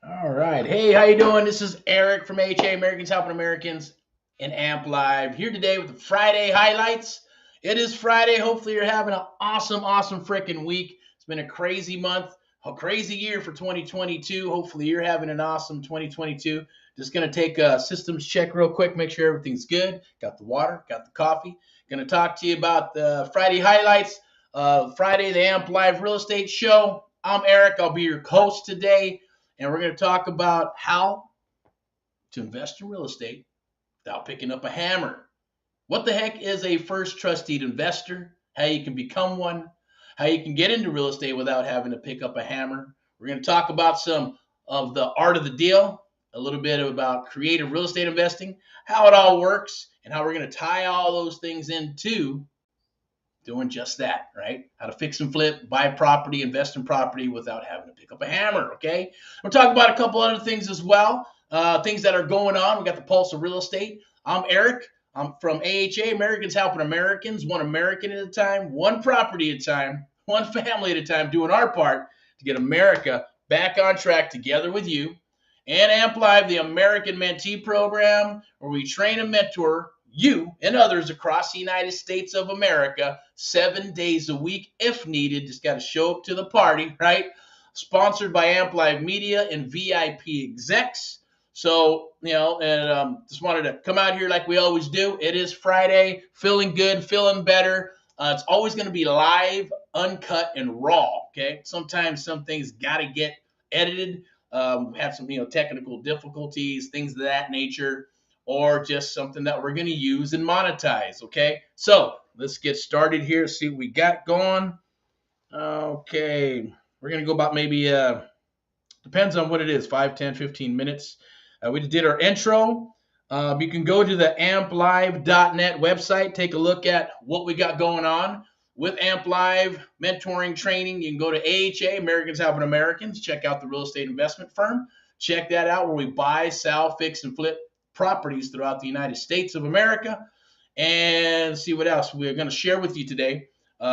All right. Hey, how you doing? This is Eric from AHA, Americans Helping Americans, and AMP Live here today with the Friday highlights. It is Friday. Hopefully you're having an awesome freaking week. It's been a crazy month, a crazy year for 2022. Hopefully you're having an awesome 2022. Just going to take a systems check real quick, make sure everything's good. Got the water, got the coffee. Going to talk to you about the Friday highlights. Friday, the AMP Live Real Estate Show. I'm Eric. I'll be your host today, and we're going to talk about how to invest in real estate without picking up a hammer. What the heck is a first trusted investor? How you can become one? How you can get into real estate without having to pick up a hammer? We're going to talk about some of the art of the deal, a little bit about creative real estate investing, how it all works, and how we're going to tie all those things into doing just that, right? How to fix and flip, buy property, invest in property without having to pick up a hammer, okay? We'll talk about a couple other things as well, things that are going on. We got the pulse of real estate. I'm Eric. I'm from AHA, Americans Helping Americans, one American at a time, one property at a time, one family at a time, doing our part to get America back on track together with you. And AMP Live, the American Mentee Program, where we train and mentor you and others across the United States of America 7 days a week if needed. Just got to show up to the party, right? Sponsored by AMP Live Media and VIP execs. So, and just wanted to come out here like we always do. It is Friday, feeling good, feeling better. It's always going to be live, uncut, and raw, okay? Sometimes some things got to get edited. Have some, technical difficulties, things of that nature, or just something that we're going to use and monetize, okay? So let's get started here, see what we got going. Okay, we're going to go about maybe, depends on what it is, 5, 10, 15 minutes. We just did our intro. You can go to the amplive.net website, take a look at what we got going on with AMP Live mentoring training. You can go to AHA, Americans Helping Americans, check out the real estate investment firm. Check that out where we buy, sell, fix, and flip properties throughout the United States of America. And see what else we're going to share with you today.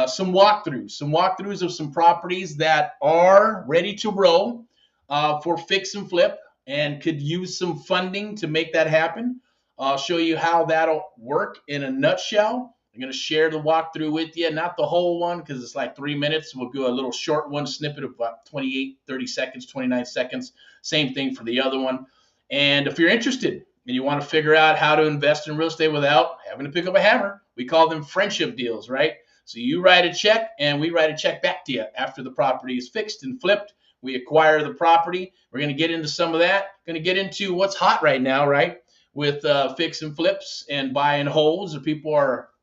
Some walkthroughs of some properties that are ready to roll for fix and flip and could use some funding to make that happen. I'll show you how that'll work in a nutshell. I'm going to share the walkthrough with you, not the whole one because it's like 3 minutes. We'll do a little short one, snippet of about 28, 30 seconds, 29 seconds. Same thing for the other one. And if you're interested and you want to figure out how to invest in real estate without having to pick up a hammer, we call them friendship deals, right? So you write a check and we write a check back to you after the property is fixed and flipped. We acquire the property. We're going to get into some of that. Going to get into what's hot right now, right? With fix and flips and buy and holds.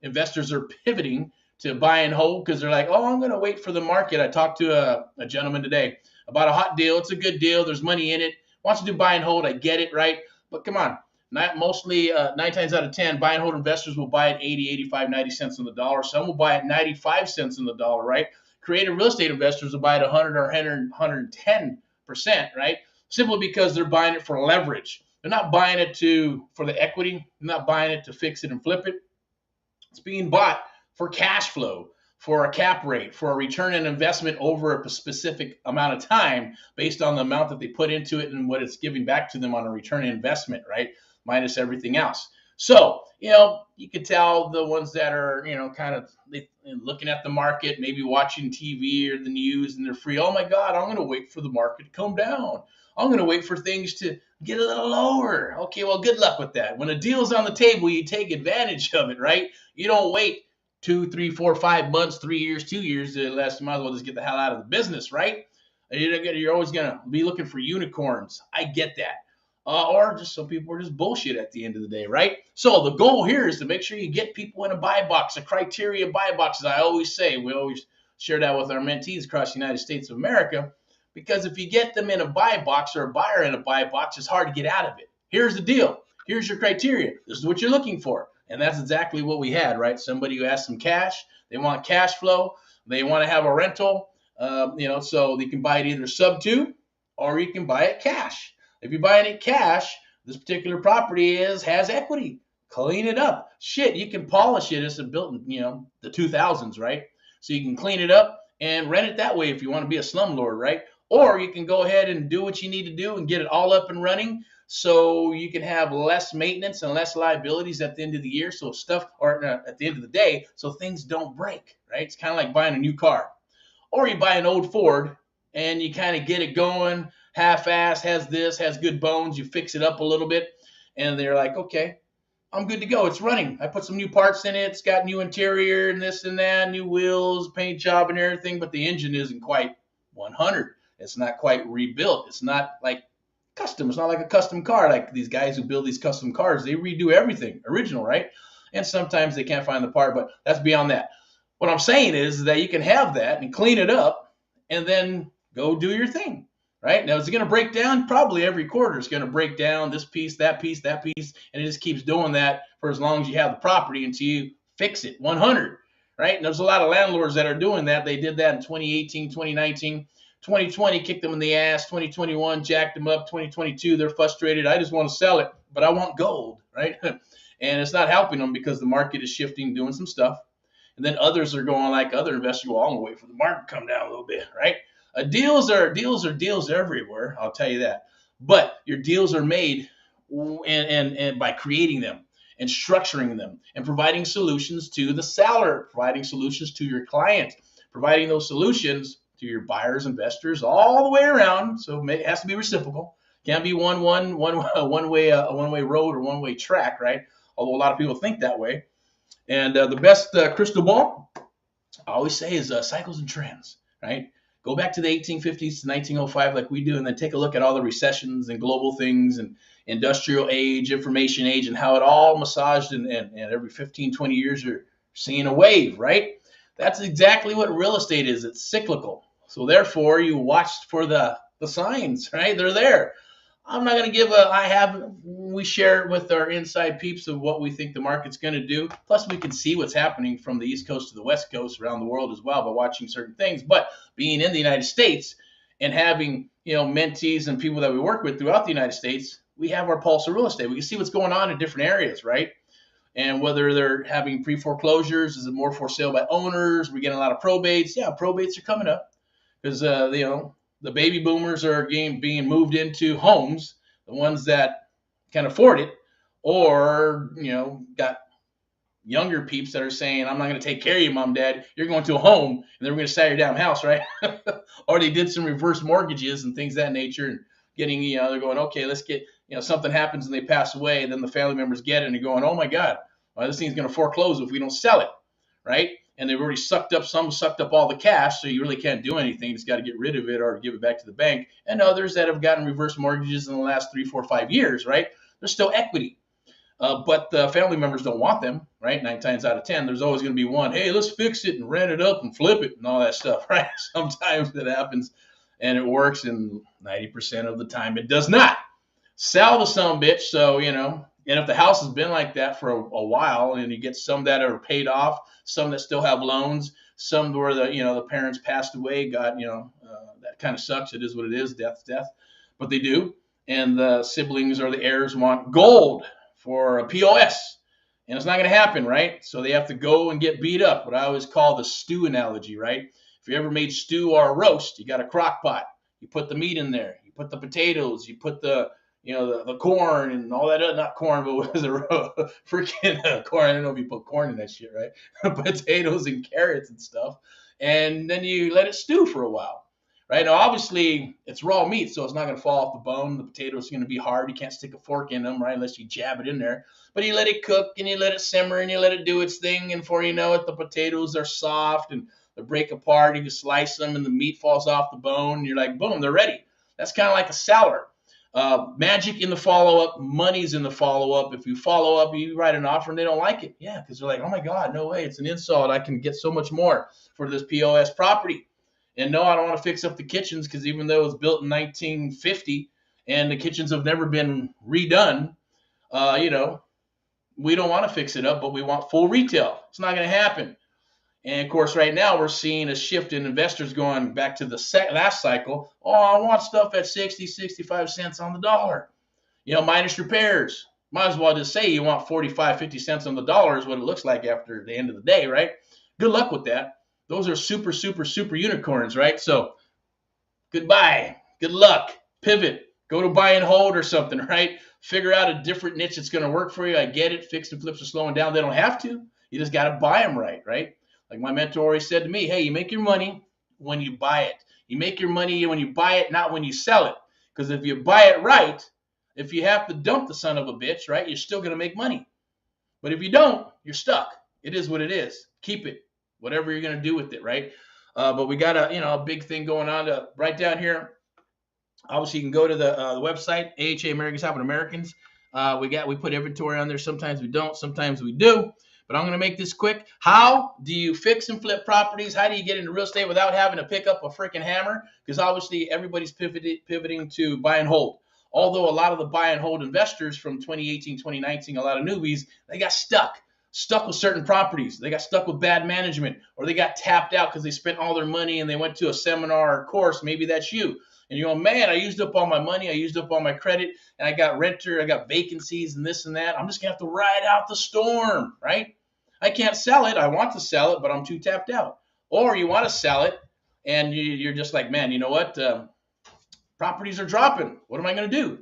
Investors are pivoting to buy and hold because they're like, oh, I'm going to wait for the market. I talked to a gentleman today about a hot deal. It's a good deal. There's money in it. Wants to do buy and hold. I get it, right? But come on. Mostly 9 times out of 10, buy and hold investors will buy at 80, 85, 90 cents on the dollar. Some will buy at 95 cents on the dollar, right? Creative real estate investors will buy at 100 or 110%, right? Simply because they're buying it for leverage. They're not buying it for the equity. They're not buying it to fix it and flip it. It's being bought for cash flow, for a cap rate, for a return on investment over a specific amount of time based on the amount that they put into it and what it's giving back to them on a return on investment, right? Minus everything else. So, you can tell the ones that are, kind of looking at the market, maybe watching TV or the news, and they're free. Oh my God, I'm going to wait for the market to come down. I'm going to wait for things to get a little lower. Okay, well, good luck with that. When a deal's on the table, you take advantage of it, right? You don't wait 2, 3, 4, 5 months, 3 years, 2 years. Last, might as well just get the hell out of the business, right? You're always going to be looking for unicorns. I get that. Or just some people are just bullshit at the end of the day, right? So the goal here is to make sure you get people in a buy box, a criteria buy box, as I always say. We always share that with our mentees across the United States of America, because if you get them in a buy box or a buyer in a buy box, it's hard to get out of it. Here's the deal. Here's your criteria. This is what you're looking for. And that's exactly what we had, right? Somebody who has some cash. They want cash flow. They want to have a rental, so they can buy it either sub-2 or you can buy it cash. If you're buying it cash, this particular property has equity. Clean it up. Shit, you can polish it. It's built in, the 2000s, right? So you can clean it up and rent it that way if you want to be a slumlord, right? Or you can go ahead and do what you need to do and get it all up and running so you can have less maintenance and less liabilities at the end of the year. So stuff, or at the end of the day, so things don't break, right? It's kind of like buying a new car. Or you buy an old Ford and you kind of get it going half-ass, has good bones, you fix it up a little bit, and they're like, okay, I'm good to go. It's running. I put some new parts in it. It's got new interior and this and that, new wheels, paint job and everything, but the engine isn't quite 100. It's not quite rebuilt. It's not like custom. It's not like a custom car. Like these guys who build these custom cars, they redo everything original, right? And sometimes they can't find the part, but that's beyond that. What I'm saying is that you can have that and clean it up and then go do your thing. Right? Now, is it going to break down? Probably every quarter it's going to break down, this piece, that piece, that piece, and it just keeps doing that for as long as you have the property until you fix it 100. Right? And there's a lot of landlords that are doing that. They did that in 2018, 2019. 2020 kicked them in the ass. 2021 jacked them up. 2022 they're frustrated. I just want to sell it, but I want gold. Right? And it's not helping them because the market is shifting, doing some stuff. And then others are going like other investors, well, I'm going to wait for the market to come down a little bit. Right? Deals are deals everywhere. I'll tell you that. But your deals are made and by creating them and structuring them and providing solutions to the seller, providing solutions to your client, providing those solutions to your buyers, investors, all the way around. So it has to be reciprocal. Can't be one way road or one way track, right? Although a lot of people think that way. And the best crystal ball, I always say, is cycles and trends, right? Go back to the 1850s to 1905 like we do, and then take a look at all the recessions and global things and industrial age, information age, and how it all massaged, and every 15, 20 years you're seeing a wave, right? That's exactly what real estate is. It's cyclical. So therefore, you watch for the signs, right? They're there. I'm not going to give we share it with our inside peeps of what we think the market's going to do. Plus, we can see what's happening from the East Coast to the West Coast around the world as well by watching certain things. But being in the United States and having, mentees and people that we work with throughout the United States, we have our pulse of real estate. We can see what's going on in different areas, right? And whether they're having pre-foreclosures, is it more for sale by owners? We're getting a lot of probates. Yeah, probates are coming up because, the baby boomers are being moved into homes, the ones that can afford it, or, got younger peeps that are saying, I'm not going to take care of you, mom, dad. You're going to a home, and then we're going to sell your damn house, right? Or they did some reverse mortgages and things of that nature, and getting, they're going, okay, let's get, something happens and they pass away, and then the family members get it, and they're going, oh my God, well, this thing's going to foreclose if we don't sell it, right? And they've already sucked up all the cash, so you really can't do anything. You just got to get rid of it or give it back to the bank. And others that have gotten reverse mortgages in the last 3, 4, 5 years, right? There's still equity. But the family members don't want them, right? 9 times out of 10, there's always going to be one, hey, let's fix it and rent it up and flip it and all that stuff, right? Sometimes that happens and it works, and 90% of the time it does not. Sell the son bitch, so, and if the house has been like that for a while, and you get some that are paid off, some that still have loans, some where the parents passed away, that kind of sucks. It is what it is. Death's death, but they do. And the siblings or the heirs want gold for a POS, and it's not going to happen, right? So they have to go and get beat up. What I always call the stew analogy, right? If you ever made stew or a roast, you got a crock pot. You put the meat in there. You put the potatoes. You put the corn and all that, not corn, but what was it, freaking corn. I don't know if you put corn in that shit, right? Potatoes and carrots and stuff. And then you let it stew for a while, right? Now, obviously, it's raw meat, so it's not going to fall off the bone. The potatoes are going to be hard. You can't stick a fork in them, right, unless you jab it in there. But you let it cook, and you let it simmer, and you let it do its thing, and before you know it, the potatoes are soft, and they break apart. You can slice them, and the meat falls off the bone, and you're like, boom, they're ready. That's kind of like a salad. Magic in the follow-up, money's in the follow-up. If you follow up, you write an offer and they don't like it. Yeah, because they're like, oh my God, no way, it's an insult. I can get so much more for this POS property. And no, I don't want to fix up the kitchens, because even though it was built in 1950 and the kitchens have never been redone, we don't want to fix it up, but we want full retail. It's not going to happen. And of course, right now we're seeing a shift in investors going back to the last cycle. Oh, I want stuff at 60, 65 cents on the dollar, minus repairs. Might as well just say you want 45, 50 cents on the dollar is what it looks like after the end of the day, right? Good luck with that. Those are super, super, super unicorns, right? So Goodbye. Good luck. Pivot. Go to buy and hold or something, right? Figure out a different niche that's going to work for you. I get it. Fix and flips are slowing down. They don't have to. You just got to buy them right, right? Like my mentor always said to me, hey, you make your money when you buy it. You make your money when you buy it, not when you sell it. Because if you buy it right, if you have to dump the son of a bitch, right, you're still going to make money. But if you don't, you're stuck. It is what it is. Keep it, whatever you're going to do with it, right? But we got a big thing going on right down here. Obviously, you can go to the website, AHA Americans Helping Americans. We put inventory on there. Sometimes we don't. Sometimes we do. But I'm going to make this quick. How do you fix and flip properties? How do you get into real estate without having to pick up a freaking hammer? Because obviously everybody's pivoting to buy and hold. Although a lot of the buy and hold investors from 2018, 2019, a lot of newbies, they got stuck with certain properties. They got stuck with bad management, or they got tapped out because they spent all their money and they went to a seminar or course. Maybe that's you. And you're going, man, I used up all my money. I used up all my credit, and I got renter. I got vacancies and this and that. I'm just going to have to ride out the storm, right? I can't sell it. I want to sell it, but I'm too tapped out. Or you want to sell it, and you're just like, man, you know what? Properties are dropping. What am I going to do?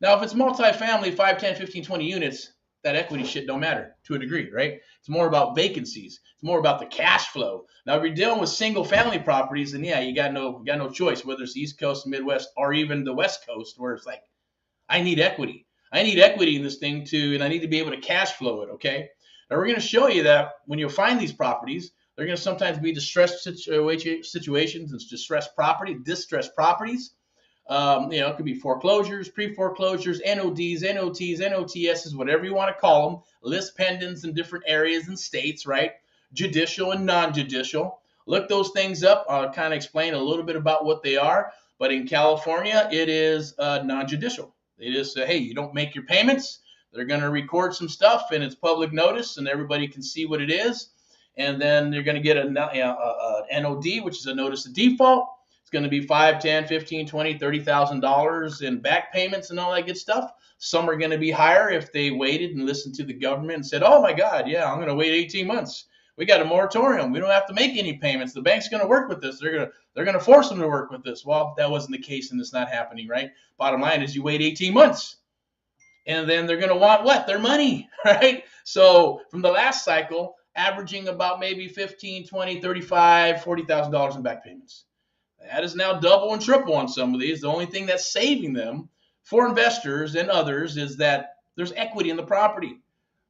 Now, if it's multifamily, 5, 10, 15, 20 units, that equity shit don't matter to a degree, right? It's more about vacancies. It's more about the cash flow. Now, if you're dealing with single family properties, then yeah, you got no choice, whether it's East Coast, Midwest, or even the West Coast, where it's like, I need equity. I need equity in this thing too, and I need to be able to cash flow it, okay? Now, we're going to show you that when you find these properties, they're going to sometimes be distressed situations and distressed properties. It could be foreclosures, pre-foreclosures, NODs, NOTs, NOTSs, whatever you want to call them, list pendants in different areas and states, right? Judicial and non-judicial. Look those things up. I'll kind of explain a little bit about what they are. But in California, it is non-judicial. They just say, hey, you don't make your payments. They're going to record some stuff, and it's public notice, and everybody can see what it is. And then you're going to get an NOD, which is a notice of default. It's going to be $5, $10, $15, $20, $30,000 in back payments and all that good stuff. Some are going to be higher if they waited and listened to the government and said, oh, my God, yeah, I'm going to wait 18 months. We got a moratorium. We don't have to make any payments. The bank's going to work with this. They're going to force them to work with this. Well, that wasn't the case, and it's not happening, right? Bottom line is you wait 18 months. And then they're going to want what? Their money, right? So from the last cycle, averaging about maybe $15, $20, $35, $40,000 in back payments. That is now double and triple on some of these. The only thing that's saving them for investors and others is that there's equity in the property.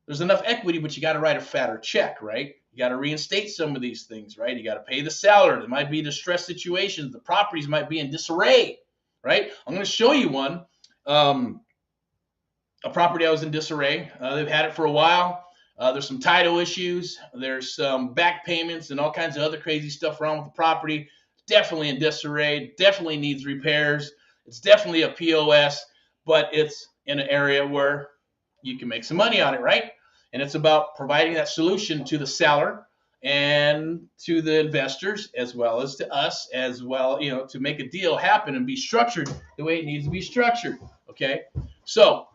There's enough equity, but you got to write a fatter check, right? You got to reinstate some of these things, right? You got to pay the seller. There might be distressed situations. The properties might be in disarray, right? I'm going to show you one. A property that was in disarray. They've had it for a while. There's some title issues. There's some back payments and all kinds of other crazy stuff wrong with the property. Definitely in disarray, definitely needs repairs. It's definitely a POS, but it's in an area where you can make some money on it, right? And it's about providing that solution to the seller and to the investors, as well as to us, as well, to make a deal happen and be structured the way it needs to be structured, okay? So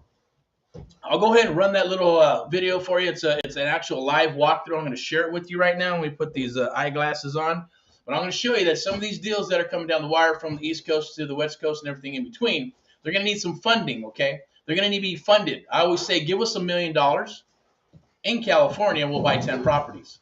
I'll go ahead and run that little video for you. It's an actual live walkthrough. I'm going to share it with you right now. Let me put these eyeglasses on. But I'm going to show you that some of these deals that are coming down the wire from the East Coast to the West Coast and everything in between, they're going to need some funding, okay? They're going to need to be funded. I always say give us $1 million in California and we'll buy 10 properties.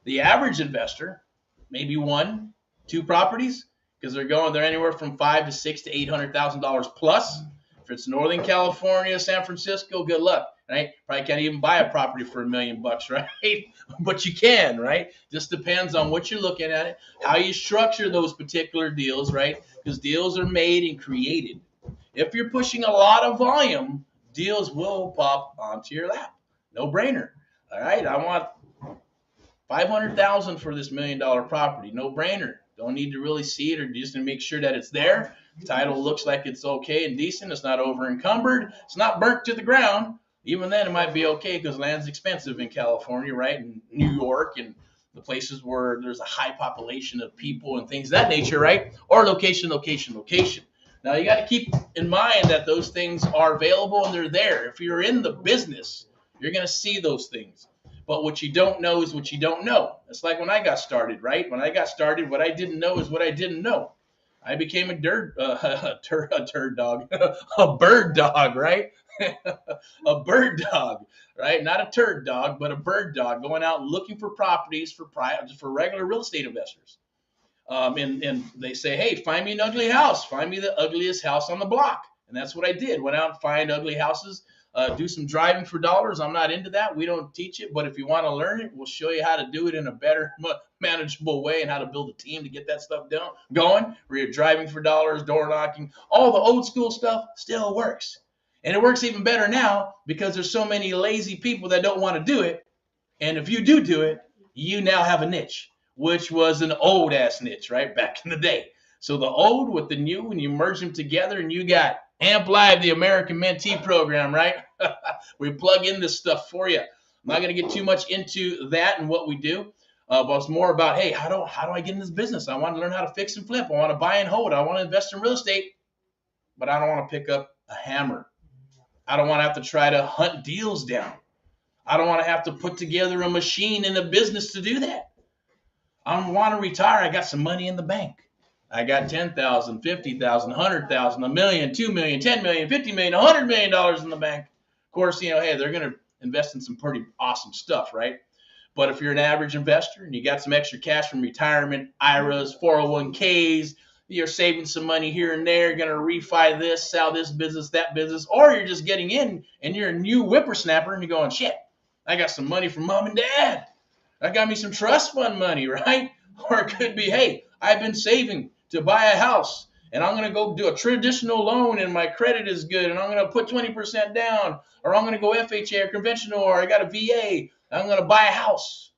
The average investor, maybe 1, 2 properties, because they're anywhere from $500,000 to $600,000 to $800,000 plus. If it's Northern California, San Francisco, good luck, right? Probably can't even buy a property for $1 million, right? But you can, right? Just depends on what you're looking at it, how you structure those particular deals, right? Because deals are made and created. If you're pushing a lot of volume, deals will pop onto your lap. No brainer. All right, I want $500,000 for this $1 million property. No brainer. Don't need to really see it or just to make sure that it's there. Title looks like it's okay and decent. It's not over encumbered. It's not burnt to the ground. Even then, it might be okay because land's expensive in California, right? And New York and the places where there's a high population of people and things of that nature, right? Or location. Now, you got to keep in mind that those things are available and they're there. If you're in the business, you're going to see those things. But what you don't know is what you don't know. It's like when I got started, right? When I got started, what I didn't know is what I didn't know. I became a turd dog, a bird dog, right? A bird dog, right? Not a turd dog, but a bird dog, going out looking for properties for regular real estate investors. And they say, hey, find me an ugly house. Find me the ugliest house on the block. And that's what I did. Went out and find ugly houses, do some driving for dollars. I'm not into that. We don't teach it. But if you want to learn it, we'll show you how to do it in a better, manageable way and how to build a team to get that stuff going. Where you're driving for dollars, door knocking. All the old school stuff still works. And it works even better now because there's so many lazy people that don't want to do it. And if you do it, you now have a niche, which was an old ass niche, right? Back in the day. So the old with the new, and you merge them together, and you got AMP Live, the American Mentee Program, right? We plug in this stuff for you. I'm not going to get too much into that and what we do, but it's more about, hey, how do I get in this business? I want to learn how to fix and flip. I want to buy and hold. I want to invest in real estate, but I don't want to pick up a hammer. I don't want to have to try to hunt deals down. I don't want to have to put together a machine in a business to do that. I want to retire. I got some money in the bank. I got $10,000, $50,000, $100,000, $1 million, $2 million, $10 million, $50 million, $100 million in the bank. Of course, hey, they're going to invest in some pretty awesome stuff, right? But if you're an average investor and you got some extra cash from retirement, IRAs, 401ks, you're saving some money here and there, you're going to refi this, sell this business, that business, or you're just getting in and you're a new whippersnapper and you're going, shit, I got some money from mom and dad. I got me some trust fund money, right? Or it could be, hey, I've been saving to buy a house and I'm going to go do a traditional loan and my credit is good and I'm going to put 20% down, or I'm going to go FHA or conventional, or I got a VA. I'm going to buy a house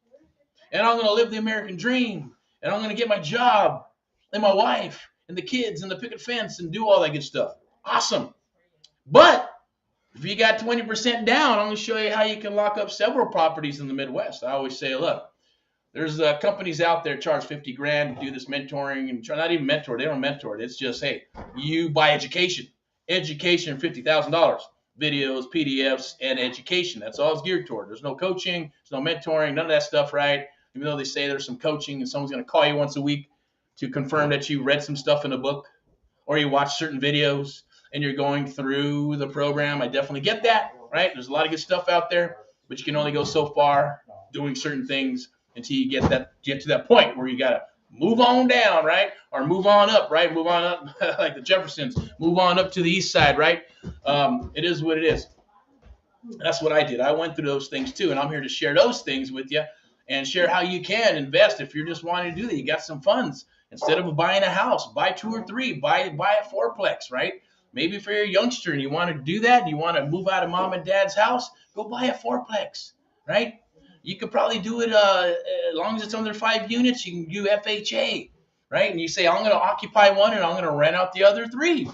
and I'm going to live the American dream and I'm going to get my job and my wife and the kids and the picket fence and do all that good stuff. Awesome. But if you got 20% down, I'm going to show you how you can lock up several properties in the Midwest. I always say, look, there's companies out there charge 50 grand to do this mentoring, and not even mentor. They don't mentor it. It's just, hey, you buy education, $50,000, videos, PDFs, and education. That's all it's geared toward. There's no coaching, there's no mentoring, none of that stuff, right? Even though they say there's some coaching and someone's going to call you once a week to confirm that you read some stuff in a book or you watch certain videos and you're going through the program. I definitely get that, right? There's a lot of good stuff out there, but you can only go so far doing certain things until you get to that point where you got to move on down, right? Or move on up, right? Move on up like the Jeffersons. Move on up to the east side, right? It is what it is. That's what I did. I went through those things too, and I'm here to share those things with you and share how you can invest if you're just wanting to do that. You got some funds. Instead of buying a house, buy 2 or 3, buy a fourplex, right? Maybe if you're a youngster and you want to do that and you want to move out of mom and dad's house, go buy a fourplex, right? You could probably do it as long as it's under 5 units. You can do FHA, right? And you say, I'm going to occupy one and I'm going to rent out the other 3.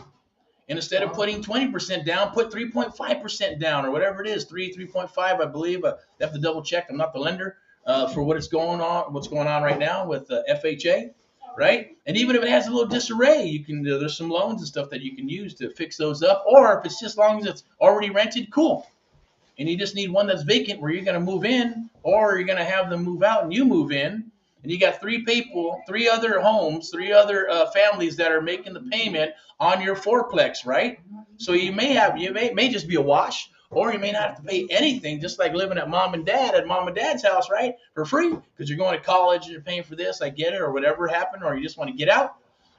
And instead of putting 20% down, put 3.5% down or whatever it is, 3.5, I believe. I have to double check. I'm not the lender for what's going on right now with FHA. Right? And even if it has a little disarray, you can there's some loans and stuff that you can use to fix those up. Or if it's just as long as it's already rented, cool. And you just need one that's vacant where you're going to move in, or you're going to have them move out and you move in. And you got 3 people, 3 other homes, 3 other families that are making the payment on your fourplex, right? So you may just be a wash, or you may not have to pay anything, just like living at mom and dad's house, right? For free, because you're going to college and you're paying for this, I get it, or whatever happened, or you just want to get out.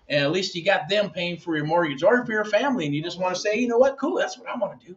And at least you got them paying for your mortgage. Or if you're a family and you just want to say, you know what, cool, that's what I want to do.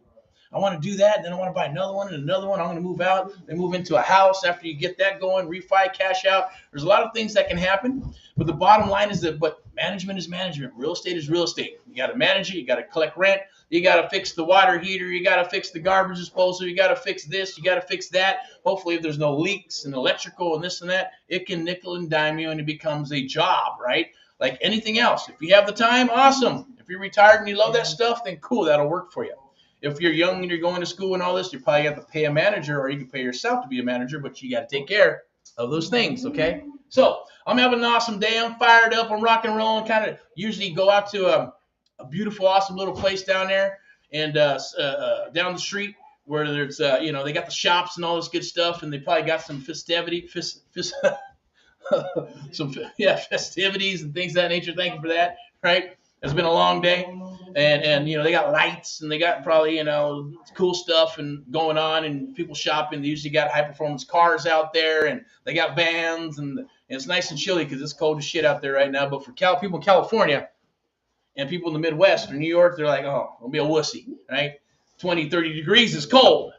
I want to do that, and then I want to buy another one and another one. I'm going to move out, then move into a house after you get that going, refi, cash out. There's a lot of things that can happen, but the bottom line is but management is management. Real estate is real estate. You got to manage it. You got to collect rent. You got to fix the water heater. You got to fix the garbage disposal. You got to fix this. You got to fix that. Hopefully, if there's no leaks and electrical and this and that, it can nickel and dime you, and it becomes a job, right? Like anything else. If you have the time, awesome. If you're retired and you love that stuff, then cool, that'll work for you. If you're young and you're going to school and all this, you probably have to pay a manager, or you can pay yourself to be a manager, but you got to take care of those things, okay? So I'm having an awesome day. I'm fired up. I'm rock and rolling. Kind of usually go out to a beautiful, awesome little place down there and down the street where there's, they got the shops and all this good stuff, and they probably got some festivities and things of that nature. Thank you for that. right? It's been a long day, and you know they got lights and they got probably cool stuff and going on and people shopping. They usually got high performance cars out there and they got vans and it's nice and chilly because it's cold as shit out there right now. But for people in California and people in the Midwest or New York, they're like, oh, I'll be a wussy, right? 20, 30 degrees is cold.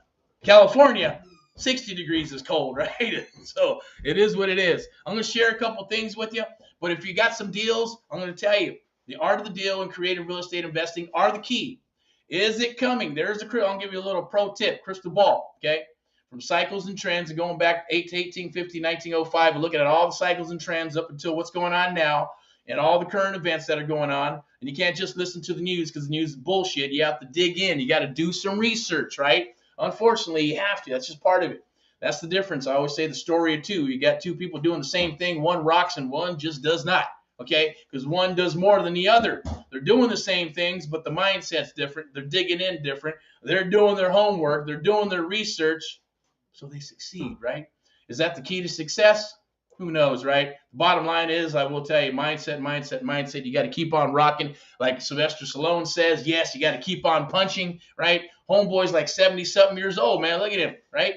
California, 60 degrees is cold, right? So it is what it is. I'm going to share a couple things with you, but if you got some deals, I'm going to tell you the art of the deal and creative real estate investing are the key. Is it coming? There's a I'll give you a little pro tip, crystal ball, okay? From cycles and trends and going back 1850, 1905, and looking at all the cycles and trends up until what's going on now and all the current events that are going on. And you can't just listen to the news because the news is bullshit. You have to dig in. You got to do some research, right? Unfortunately, you have to. That's just part of it. That's the difference. I always say the story of two. You got two people doing the same thing. One rocks and one just does not, okay? Because one does more than the other. They're doing the same things, but the mindset's different. They're digging in different. They're doing their homework. They're doing their research, so they succeed, right? Is that the key to success? Who knows, right? The bottom line is, I will tell you, mindset. You got to keep on rocking. Like Sylvester Stallone says, yes, you got to keep on punching, right? Homeboy's like 70-something years old, man. Look at him, right?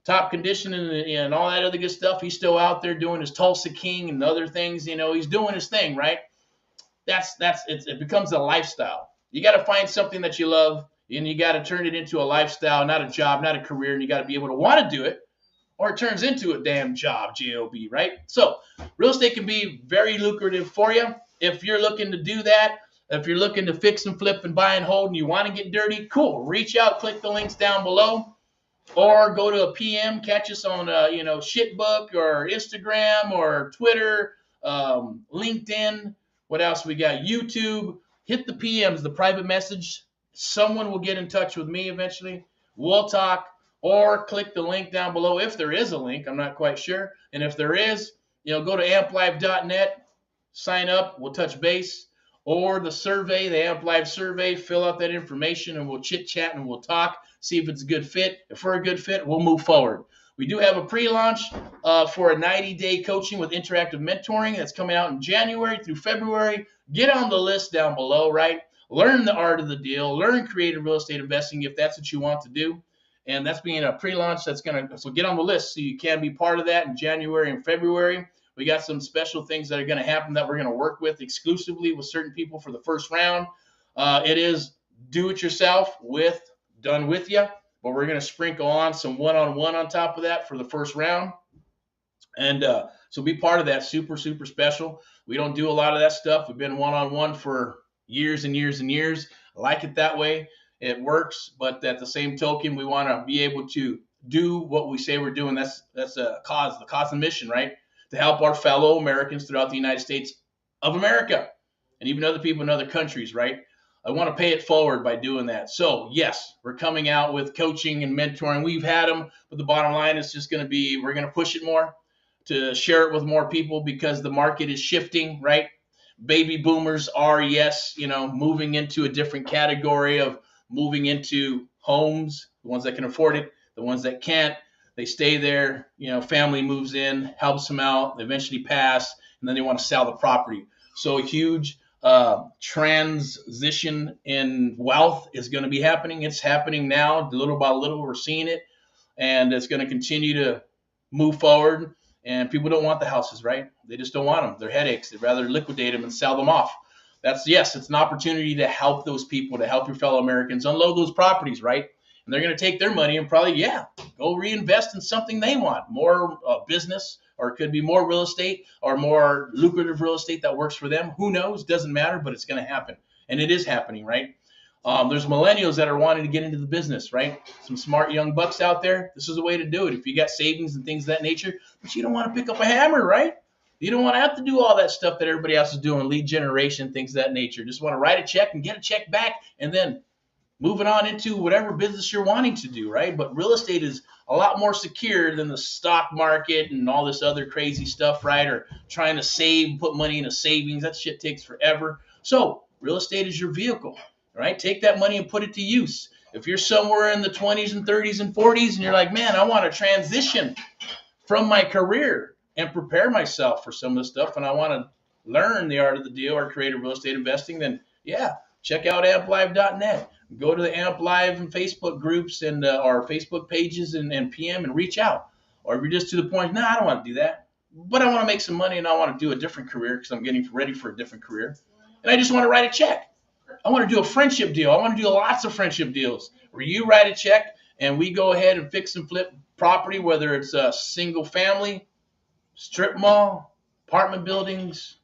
Top condition and all that other good stuff. He's still out there doing his Tulsa King and other things. You know, he's doing his thing, right? It becomes a lifestyle. You got to find something that you love, and you got to turn it into a lifestyle, not a job, not a career, and you got to be able to want to do it, or it turns into a damn job, J-O-B, right? So real estate can be very lucrative for you. If you're looking to do that, if you're looking to fix and flip and buy and hold and you want to get dirty, cool. Reach out, click the links down below, or go to a PM, catch us on, Shitbook or Instagram or Twitter, LinkedIn. What else we got? YouTube. Hit the PMs, the private message. Someone will get in touch with me eventually. We'll talk. Or click the link down below if there is a link. I'm not quite sure. And if there is, go to amplive.net, sign up, we'll touch base. Or the survey, the Amp Live survey, fill out that information and we'll chit chat and we'll talk, see if it's a good fit. If we're a good fit, we'll move forward. We do have a pre-launch for a 90-day coaching with interactive mentoring that's coming out in January through February. Get on the list down below, right? Learn the art of the deal. Learn creative real estate investing if that's what you want to do. And that's being a pre-launch so get on the list so you can be part of that in January and February. We got some special things that are going to happen that we're going to work with exclusively with certain people for the first round. It is do-it-yourself done with you, but we're going to sprinkle on some one-on-one on top of that for the first round. And so be part of that. Super, super special. We don't do a lot of that stuff. We've been one-on-one for years and years and years. I like it that way. It works, but at the same token, we want to be able to do what we say we're doing. That's the cause and mission, right? To help our fellow Americans throughout the United States of America and even other people in other countries, right? I want to pay it forward by doing that. So, yes, we're coming out with coaching and mentoring. We've had them, but the bottom line is just going to be we're going to push it more to share it with more people because the market is shifting, right? Baby boomers are, moving into a different category of moving into homes, the ones that can afford it, the ones that can't, they stay there, family moves in, helps them out, they eventually pass, and then they want to sell the property. So a huge transition in wealth is going to be happening. It's happening now, little by little, we're seeing it, and it's going to continue to move forward, and people don't want the houses, right? They just don't want them. They're headaches. They'd rather liquidate them and sell them off. It's an opportunity to help those people, to help your fellow Americans unload those properties, right? And they're going to take their money and probably, go reinvest in something they want, more business, or it could be more real estate or more lucrative real estate that works for them. Who knows? Doesn't matter, but it's going to happen. And it is happening, right? There's millennials that are wanting to get into the business, right? Some smart young bucks out there. This is a way to do it. If you got savings and things of that nature, but you don't want to pick up a hammer, right? You don't want to have to do all that stuff that everybody else is doing, lead generation, things of that nature. Just want to write a check and get a check back and then moving on into whatever business you're wanting to do, right? But real estate is a lot more secure than the stock market and all this other crazy stuff, right? Or trying to save, put money in a savings. That shit takes forever. So real estate is your vehicle, right? Take that money and put it to use. If you're somewhere in the 20s and 30s and 40s and you're like, man, I want to transition from my career and prepare myself for some of this stuff, and I want to learn the art of the deal or creative real estate investing, then yeah, check out amplive.net. Go to the Amp Live and Facebook groups and our Facebook pages and PM and reach out. Or if you're just to the point, nah, I don't want to do that, but I want to make some money and I want to do a different career because I'm getting ready for a different career, and I just want to write a check. I want to do a friendship deal. I want to do lots of friendship deals where you write a check and we go ahead and fix and flip property, whether it's a single family, strip mall, apartment buildings,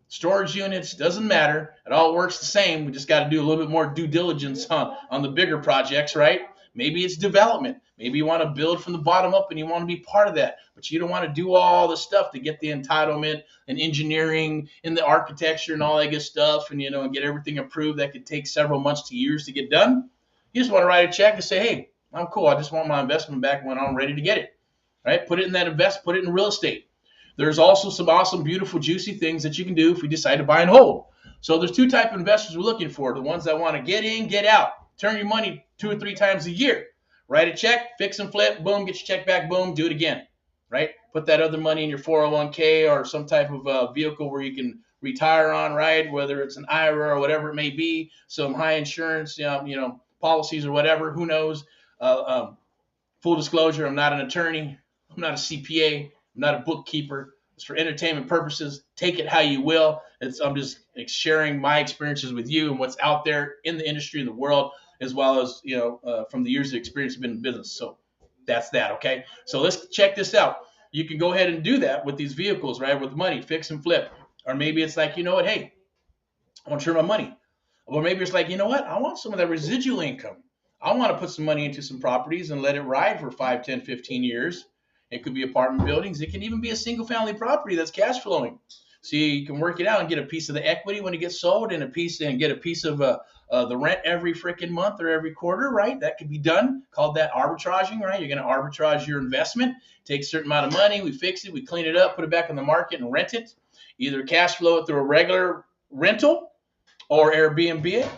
storage units, doesn't matter. It all works the same. We just got to do a little bit more due diligence on the bigger projects, right? Maybe it's development. Maybe you want to build from the bottom up and you want to be part of that, but you don't want to do all the stuff to get the entitlement and engineering and the architecture and all that good stuff and, and get everything approved. That could take several months to years to get done. You just want to write a check and say, hey, I'm cool. I just want my investment back when I'm ready to get it, right? Put it in that put it in real estate. There's also some awesome, beautiful, juicy things that you can do if we decide to buy and hold. So there's two types of investors we're looking for. The ones that want to get in, get out, turn your money 2 or 3 times a year. Write a check, fix and flip, boom, get your check back, boom, do it again, right? Put that other money in your 401k or some type of vehicle where you can retire on, right? Whether it's an IRA or whatever it may be, some high insurance, policies or whatever, who knows? Full disclosure, I'm not an attorney. I'm not a CPA. I'm not a bookkeeper. It's for entertainment purposes. Take it how you will. I'm just sharing my experiences with you and what's out there in the industry, in the world, as well as, from the years of experience I've been in business. So that's that, okay? So let's check this out. You can go ahead and do that with these vehicles, right? With money, fix and flip. Or maybe it's like, you know what? Hey, I want to turn my money. Or maybe it's like, you know what? I want some of that residual income. I want to put some money into some properties and let it ride for 5, 10, 15 years. It could be apartment buildings. It can even be a single family property that's cash flowing. So you can work it out and get a piece of the equity when it gets sold and get a piece of the rent every freaking month or every quarter, right? That could be done. Called that arbitraging, right? You're going to arbitrage your investment, take a certain amount of money, we fix it, we clean it up, put it back on the market and rent it. Either cash flow it through a regular rental or Airbnb it.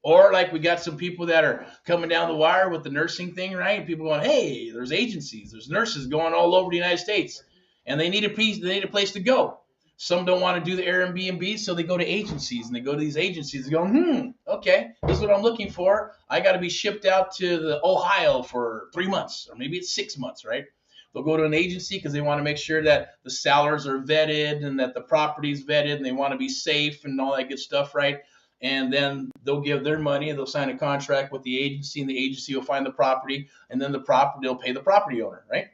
Or like we got some people that are coming down the wire with the nursing thing, right? People going, hey, there's agencies, there's nurses going all over the United States, and they need a place to go. Some don't want to do the Airbnb, so they go to agencies, and they go to these agencies and go, okay, this is what I'm looking for. I got to be shipped out to the Ohio for 3 months, or maybe it's 6 months, right? They'll go to an agency because they want to make sure that the sellers are vetted and that the property's vetted, and they want to be safe and all that good stuff, right? And then they'll give their money and they'll sign a contract with the agency, and the agency will find the property, and then they'll pay the property owner, right?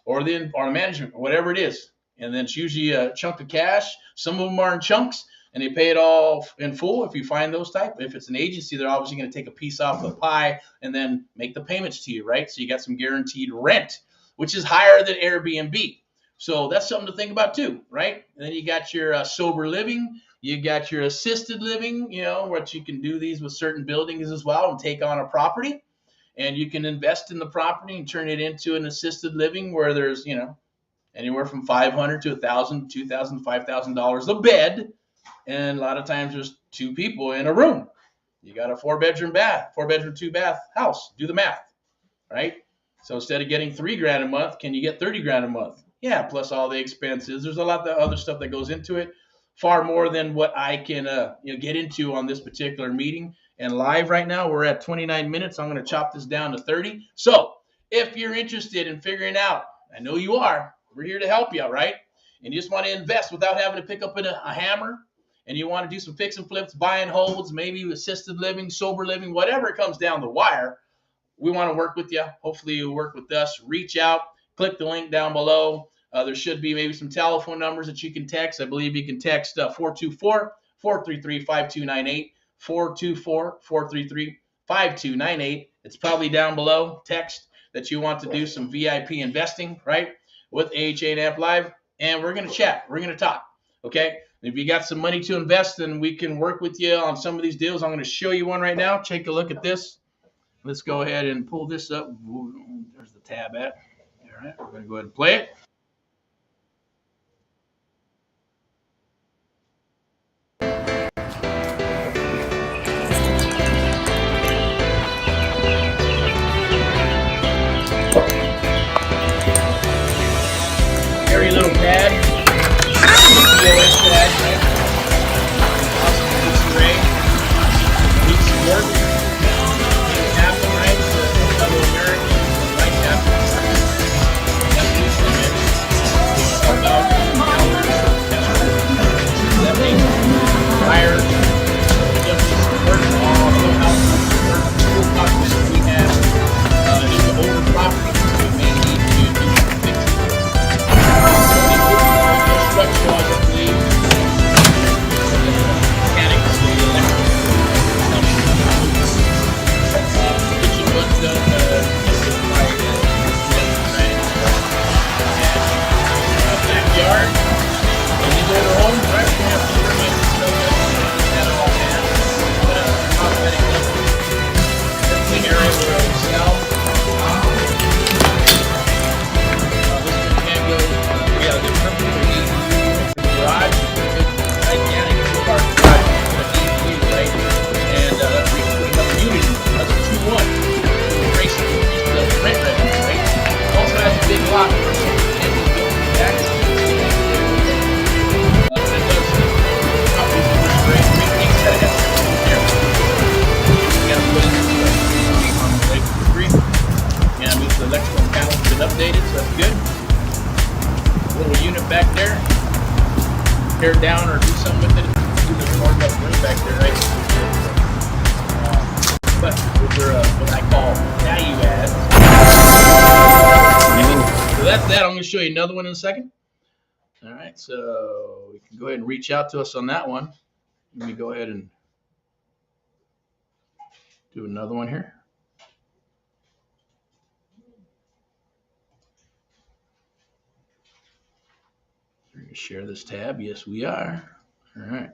Or the management, or whatever it is. And then it's usually a chunk of cash. Some of them are in chunks, and they pay it all in full if you find those type. If it's an agency, they're obviously going to take a piece off the pie and then make the payments to you, right? So you got some guaranteed rent, which is higher than Airbnb. So that's something to think about too, right? And then you got your sober living. You got your assisted living, what you can do these with certain buildings as well and take on a property. And you can invest in the property and turn it into an assisted living where there's, anywhere from $500 to $1,000, $2,000, $5,000 a bed. And a lot of times there's 2 people in a room. You got a 4-bedroom, 2-bath house. Do the math, right? So instead of getting $3,000 a month, can you get $30,000 a month? Yeah, plus all the expenses. There's a lot of other stuff that goes into it. Far more than what I can get into on this particular meeting. And live right now, we're at 29 minutes. I'm going to chop this down to 30. So if you're interested in figuring out, I know you are, we're here to help you out, right? And you just want to invest without having to pick up a hammer, and you want to do some fix and flips, buy and holds, maybe assisted living, sober living, whatever it comes down the wire, we want to work with you. Hopefully you'll work with us. Reach out, click the link down below. There should be maybe some telephone numbers that you can text. I believe you can text 424-433-5298, 424-433-5298. It's probably down below. Text that you want to do some VIP investing, right, with AHA and Amp Live, and we're going to chat. We're going to talk, okay? If you got some money to invest, then we can work with you on some of these deals. I'm going to show you one right now. Take a look at this. Let's go ahead and pull this up. There's the tab at. All right, we're going to go ahead and play it. Very little pad. POS pad, right? little unit back there, tear it down or do something with it. There's more enough room back there, right? But those are what I call value adds. So that's that. I'm going to show you another one in a second. All right, so you can go ahead and reach out to us on that one. Let me go ahead and do another one here. We're going to share this tab. Yes, we are. All right.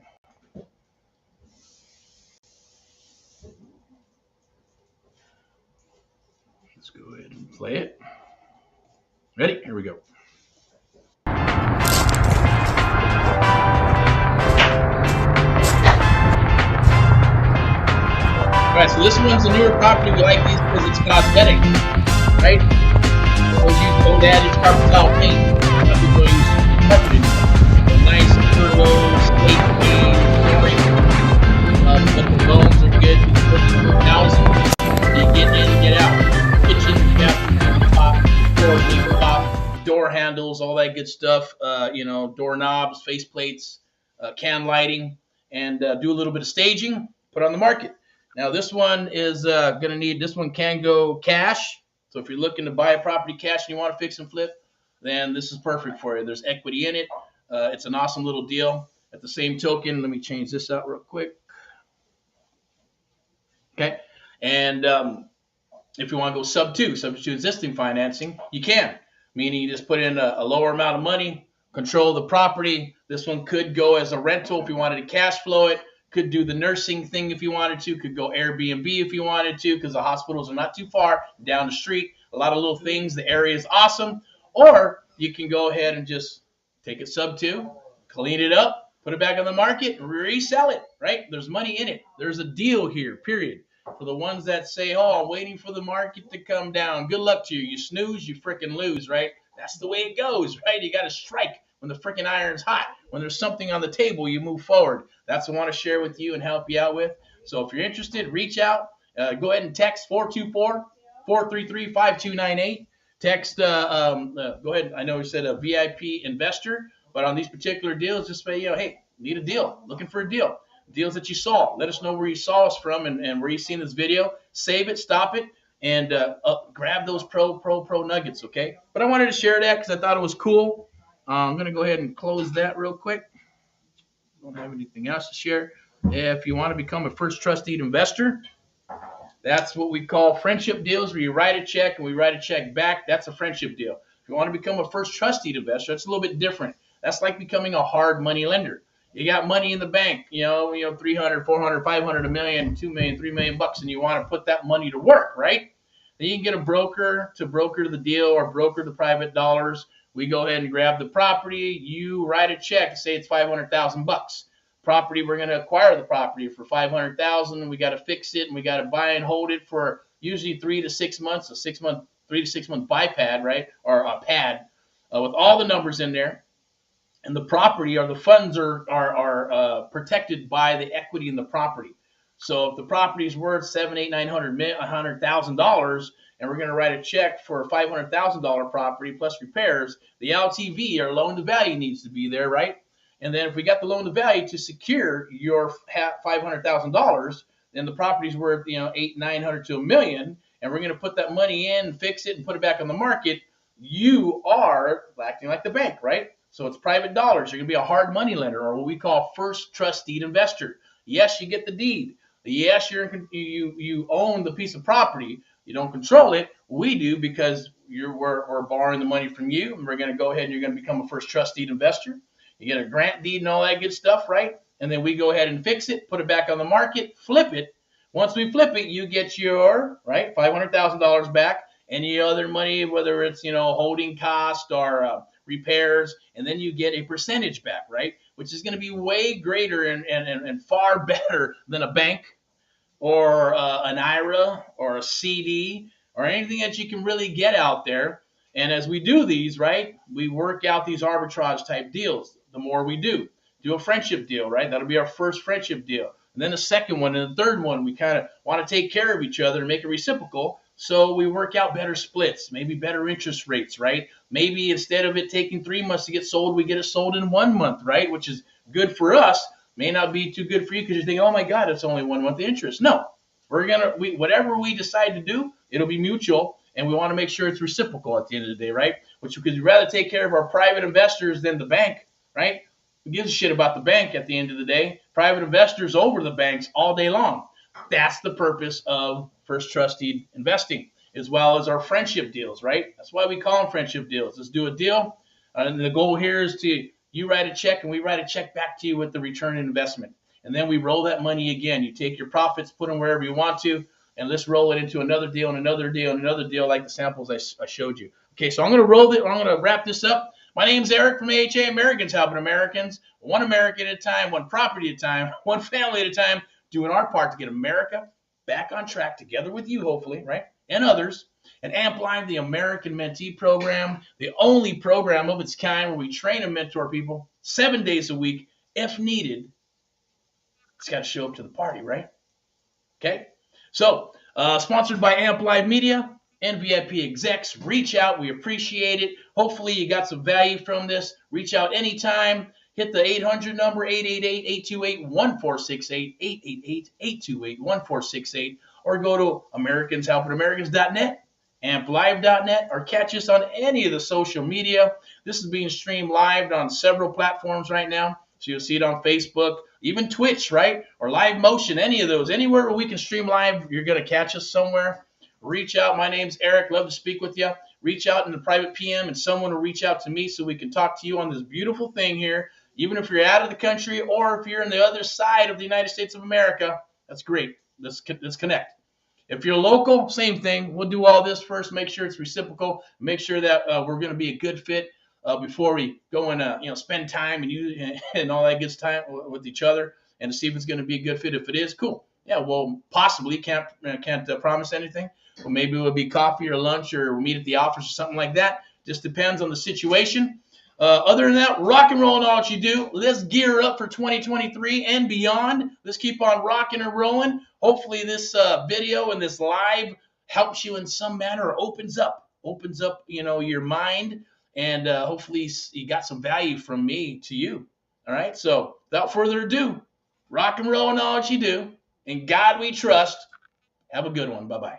Let's go ahead and play it. Ready? Here we go. All right, so this one's a newer property. We like these because it's cosmetic, right? We'll use old adage carpet tile paint. Some people use carpet in a nice turbo, slate clean flooring. But the bones are good. Housing. You get in, get out. Kitchen, bathroom, top, floor, top, door handles, all that good stuff. Doorknobs, faceplates, can lighting, and do a little bit of staging. Put on the market. Now this one is going to need, this one can go cash. So if you're looking to buy a property cash and you want to fix and flip, then this is perfect for you. There's equity in it. It's an awesome little deal. At the same token, let me change this out real quick. Okay. And if you want to go subject to existing financing, you can. Meaning you just put in a lower amount of money, control the property. This one could go as a rental if you wanted to cash flow it. Could do the nursing thing if you wanted to. Could go Airbnb if you wanted to, because the hospitals are not too far down the street. A lot of little things. The area is awesome. Or you can go ahead and just take it sub 2, clean it up, put it back on the market, resell it, right? There's money in it. There's a deal here, period. For the ones that say, oh, I'm waiting for the market to come down. Good luck to you. You snooze, you freaking lose, right? That's the way it goes, right? You got to strike when the freaking iron's hot. When there's something on the table, you move forward. That's what I want to share with you and help you out with. So if you're interested, reach out. Go ahead and text 424-433-5298. Text, go ahead. I know we said a VIP investor, but on these particular deals, just say, hey, need a deal. Looking for a deal. Deals that you saw. Let us know where you saw us from and where you seen this video. Save it, stop it, and grab those pro nuggets, okay? But I wanted to share that because I thought it was cool. I'm going to go ahead and close that real quick. Don't have anything else to share. If you want to become a first trusted investor, that's what we call friendship deals, where you write a check and we write a check back. That's a friendship deal. If you want to become a first trusted investor, that's a little bit different. That's like becoming a hard money lender. You got money in the bank, 300, 400, 500, $1 million, $2 million, $3 million bucks, and you want to put that money to work, right? Then you can get a broker to broker the deal or broker the private dollars. We go ahead and grab the property. You write a check, say it's 500,000 bucks. Property, we're going to acquire the property for 500,000, and we got to fix it, and we got to buy and hold it for usually 3 to 6 months, 3 to 6 month buy pad, right, or a pad with all the numbers in there. And the property or the funds are protected by the equity in the property. So if the property is worth $700,000, $800,000, $100,000, and we're going to write a check for a $500,000 property plus repairs, the LTV or loan to value needs to be there, right? And then if we got the loan to value to secure your $500,000, then the property's worth $800,000, $900,000 to $1 million, and we're going to put that money in, fix it, and put it back on the market. You are acting like the bank, right? So it's private dollars. You're going to be a hard money lender, or what we call first trusted investor. Yes, you get the deed. Yes, you own the piece of property. You don't control it. We do, because we're borrowing the money from you, and we're going to go ahead and you're going to become a first trusted investor. You get a grant deed and all that good stuff, right? And then we go ahead and fix it, put it back on the market, flip it. Once we flip it, you get your $500,000 back, and your other money, whether it's holding cost or repairs, and then you get a percentage back, right? Which is going to be way greater and far better than a bank or an IRA or a CD or anything that you can really get out there. And as we do these, right, we work out these arbitrage type deals. The more we do a friendship deal, right? That'll be our first friendship deal. And then the second one and the third one, we kind of want to take care of each other and make it reciprocal. So we work out better splits, maybe better interest rates, right? Maybe instead of it taking 3 months to get sold, we get it sold in 1 month, right? Which is good for us. May not be too good for you because you think, oh my God, it's only 1 month interest. No, whatever we decide to do, it'll be mutual, and we want to make sure it's reciprocal at the end of the day, right? Which because we'd rather take care of our private investors than the bank, right? Who gives a shit about the bank at the end of the day? Private investors over the banks all day long. That's the purpose of First Trusted Investing, as well as our friendship deals, right? That's why we call them friendship deals. Let's do a deal, and the goal here is to you write a check and we write a check back to you with the return on investment, and then we roll that money again. You take your profits, put them wherever you want to, and let's roll it into another deal and another deal and another deal like the samples I showed you. Okay, so I'm going to roll it. I'm going to wrap this up. My name's Eric from AHA Americans Helping Americans, one American at a time, one property at a time, one family at a time, doing our part to get America back on track together with you, hopefully, right? And others. And AMP Live, the American Mentee Program, the only program of its kind where we train and mentor people 7 days a week if needed. It's got to show up to the party, right? Okay? So, sponsored by AMP Live Media and VIP execs. Reach out. We appreciate it. Hopefully, you got some value from this. Reach out anytime. Hit the 800 number, 888-828-1468, 888-828-1468, or go to AmericansHelpingAmericans.net, AmpLive.net, or catch us on any of the social media. This is being streamed live on several platforms right now. So you'll see it on Facebook, even Twitch, right? Or Live Motion, any of those. Anywhere where we can stream live, you're going to catch us somewhere. Reach out. My name's Eric. Love to speak with you. Reach out in the private PM, and someone will reach out to me so we can talk to you on this beautiful thing here. Even if you're out of the country or if you're on the other side of the United States of America, that's great. Let's connect. If you're local, same thing. We'll do all this first, make sure it's reciprocal, make sure that we're going to be a good fit before we go and spend time and all that good time with each other, and to see if it's going to be a good fit. If it is, cool. Yeah, well, possibly can't promise anything. Well, maybe it'll be coffee or lunch, or we'll meet at the office or something like that. Just depends on the situation. Other than that, rock and roll in all that you do. Let's gear up for 2023 and beyond. Let's keep on rocking and rolling. Hopefully this video and this live helps you in some manner, or opens up your mind, and hopefully you got some value from me to you. All right, so without further ado, rock and roll in all that you do. In God we trust. Have a good one. Bye-bye.